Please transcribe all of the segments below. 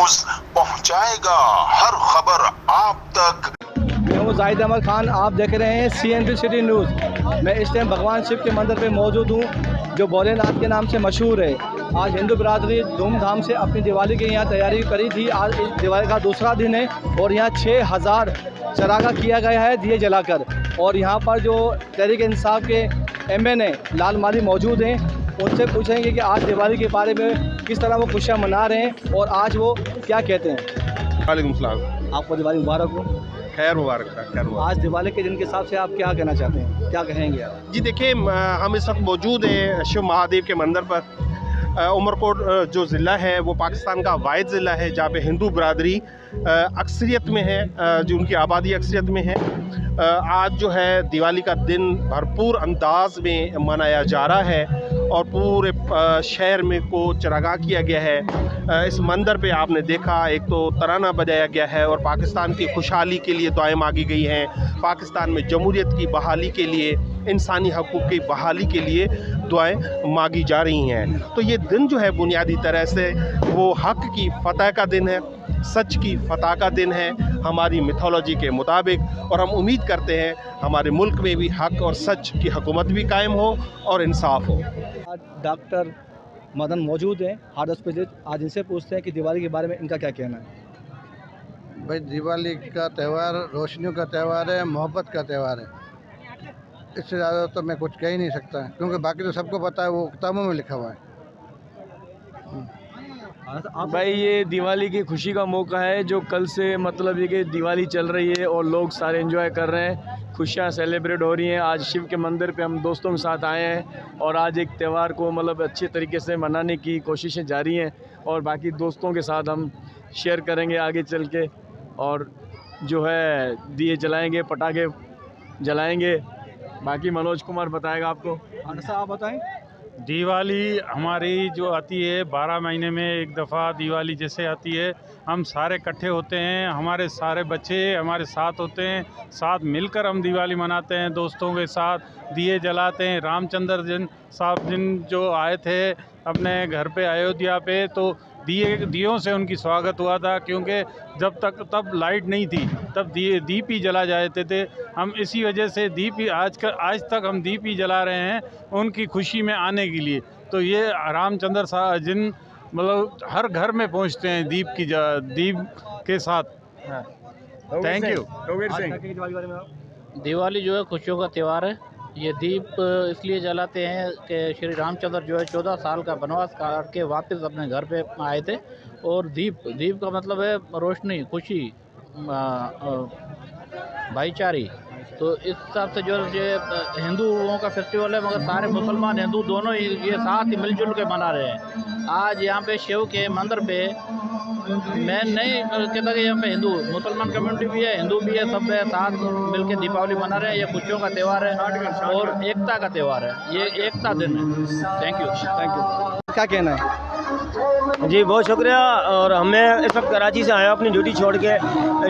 News पहुंचाएगा हर खबर आप तक। मैं हूँ जाहिद अहमद खान, आप देख रहे हैं CNT सिटी न्यूज़। मैं इस टाइम भगवान शिव के मंदिर पे मौजूद हूँ जो भोलेनाथ के नाम से मशहूर है। आज हिंदू बिरादरी धूमधाम से अपनी दिवाली की यहाँ तैयारी करी थी। आज इस दिवाली का दूसरा दिन है और यहाँ 6000 चरागा किया गया है दिए जलाकर। और यहाँ पर जो तहरीक इंसाफ के MN लाल माली मौजूद हैं, उनसे पूछेंगे कि आज दिवाली के बारे में किस तरह वो खुशियाँ मना रहे हैं और आज वो क्या कहते हैं। वालेकुम सलाम। आपको दिवाली मुबारक हो। खैर मुबारक, खैर मुबारक। आज दिवाली के दिन के हिसाब से आप क्या कहना चाहते हैं, क्या कहेंगे आप? जी देखिए, हम इस वक्त मौजूद हैं शिव महादेव के मंदिर पर। उमरकोट जो ज़िला है वो पाकिस्तान का वाहिद ज़िला है जहाँ पे हिंदू बिरादरी अक्सरियत में है, जो उनकी आबादी अक्सरियत में है। आज जो है दिवाली का दिन भरपूर अंदाज में मनाया जा रहा है और पूरे शहर में को चरागाह किया गया है। इस मंदिर पे आपने देखा एक तो तराना बजाया गया है और पाकिस्तान की खुशहाली के लिए दुआएं मांगी गई हैं। पाकिस्तान में जमहूरियत की बहाली के लिए, इंसानी हकूक़ की बहाली के लिए दुआएं मांगी जा रही हैं। तो ये दिन जो है बुनियादी तरह से वो हक़ की फ़तह का दिन है, सच की फ़तह का दिन है हमारी मिथोलॉजी के मुताबिक। और हम उम्मीद करते हैं हमारे मुल्क में भी हक़ और सच की हुकूमत भी कायम हो और इंसाफ हो। आज डॉक्टर मदन मौजूद हैं, हार्ट स्पेशलिस्ट। आज इनसे पूछते हैं कि दिवाली के बारे में इनका क्या कहना है। भाई दिवाली का त्यौहार रोशनियों का त्यौहार है, मोहब्बत का त्यौहार है। इससे ज़्यादा तो मैं कुछ कह ही नहीं सकता, क्योंकि बाकी तो सबको पता है, वो किताबों में लिखा हुआ है। भाई ये दिवाली की खुशी का मौका है जो कल से मतलब ये कि दिवाली चल रही है और लोग सारे एंजॉय कर रहे हैं, खुशियाँ सेलिब्रेट हो रही हैं। आज शिव के मंदिर पे हम दोस्तों के साथ आए हैं और आज एक त्यौहार को मतलब अच्छे तरीके से मनाने की कोशिशें जारी हैं और बाकी दोस्तों के साथ हम शेयर करेंगे आगे चल के। और जो है दिए जलाएंगे, पटाखे जलाएंगे। बाकी मनोज कुमार बताएगा आपको। साहब आप बताएं। दिवाली हमारी जो आती है 12 महीने में एक दफ़ा दिवाली जैसे आती है, हम सारे इकट्ठे होते हैं, हमारे सारे बच्चे हमारे साथ होते हैं, साथ मिलकर हम दिवाली मनाते हैं, दोस्तों के साथ दिए जलाते हैं। रामचंद्र साहब जो आए थे अपने घर पे अयोध्या पे, तो दियों से उनकी स्वागत हुआ था, क्योंकि तब लाइट नहीं थी, तब दीप ही जला जाते थे। हम इसी वजह से आज तक हम दीप ही जला रहे हैं उनकी खुशी में आने के लिए। तो ये रामचंद्र साहब मतलब हर घर में पहुंचते हैं दीप के साथ। Thank you. दिवाली जो है खुशियों का त्यौहार है। ये दीप इसलिए जलाते हैं कि श्री रामचंद्र जो है 14 साल का वनवास काट के वापस अपने घर पे आए थे। और दीप का मतलब है रोशनी, खुशी, भाईचारी। तो इस हिसाब से जो हिंदुओं का फेस्टिवल है, मगर सारे मुसलमान हिंदू दोनों ही ये साथ ही मिलजुल के मना रहे हैं। आज यहाँ पे शिव के मंदिर पे मैं नहीं कहता कि यहाँ पे हिंदू मुसलमान कम्युनिटी भी है, हिंदू भी है, सब है, साथ मिल के दीपावली मना रहे हैं। ये खुशियों का त्यौहार है और एकता का त्यौहार है, ये एकता दिन है। Thank you. क्या कहना है जी? बहुत शुक्रिया। और हमें इस वक्त कराची से आया, अपनी ड्यूटी छोड़ के,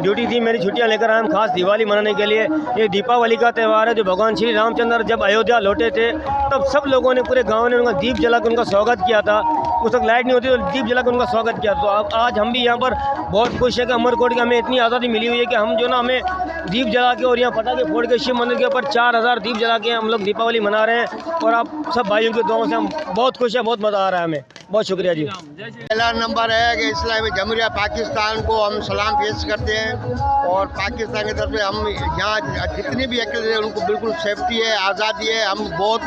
ड्यूटी थी मेरी, छुट्टियां लेकर आए हम खास दिवाली मनाने के लिए। ये दीपावली का त्यौहार है जो भगवान श्री रामचंद्र जब अयोध्या लौटे थे तब सब लोगों ने, पूरे गांव ने उनका दीप जला कर उनका स्वागत किया था। उस वक्त लाइट नहीं होती तो दीप जला कर उनका स्वागत किया। तो अब आज हम भी यहाँ पर बहुत खुश है कि अमरकोट की हमें इतनी आज़ादी मिली हुई है कि हम जो ना हमें दीप जला के और यहाँ पटाखे फोड़ के शिव मंदिर के ऊपर 4000 दीप जला के हम लोग दीपावली मना रहे हैं। और आप सब भाइयों की दुआओं से हम बहुत खुश हैं, बहुत मज़ा आ रहा है हमें। बहुत शुक्रिया जी। पहला नंबर है कि इस्लामी जमहूरिया पाकिस्तान को हम सलाम पेश करते हैं और पाकिस्तान की तरफ से हम यहाँ जितनी भी एक्टिविटी है उनको बिल्कुल सेफ्टी है, आज़ादी है। हम बहुत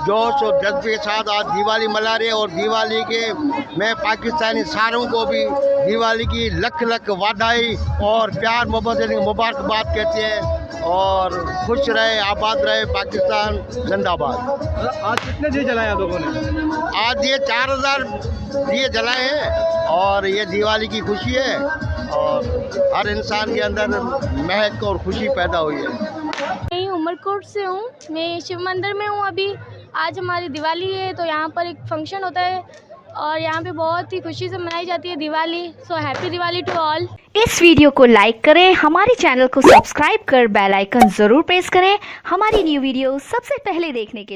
जोश और जज्बे के साथ आज दिवाली मना रहे हैं और दिवाली के मैं पाकिस्तानी सारों को भी दिवाली की लख लख वाधाई और प्यार मोहब्बत मुबारकबाद कहते हैं। और खुश रहे, आबाद रहे पाकिस्तान, जिंदाबाद। आज कितने दिए जलाए आप लोगों ने? आज ये 4000 दिए जलाए हैं और ये दिवाली की खुशी है और हर इंसान के अंदर महक और खुशी पैदा हुई है। मैं उमरकोट से हूँ, मैं शिव मंदिर में हूँ अभी। आज हमारी दिवाली है तो यहाँ पर एक फंक्शन होता है और यहाँ पे बहुत ही खुशी से मनाई जाती है Diwali. So happy Diwali to all. इस वीडियो को लाइक करें, हमारे चैनल को सब्सक्राइब कर बेल आइकन जरूर प्रेस करें हमारी न्यू वीडियो सबसे पहले देखने के लिए।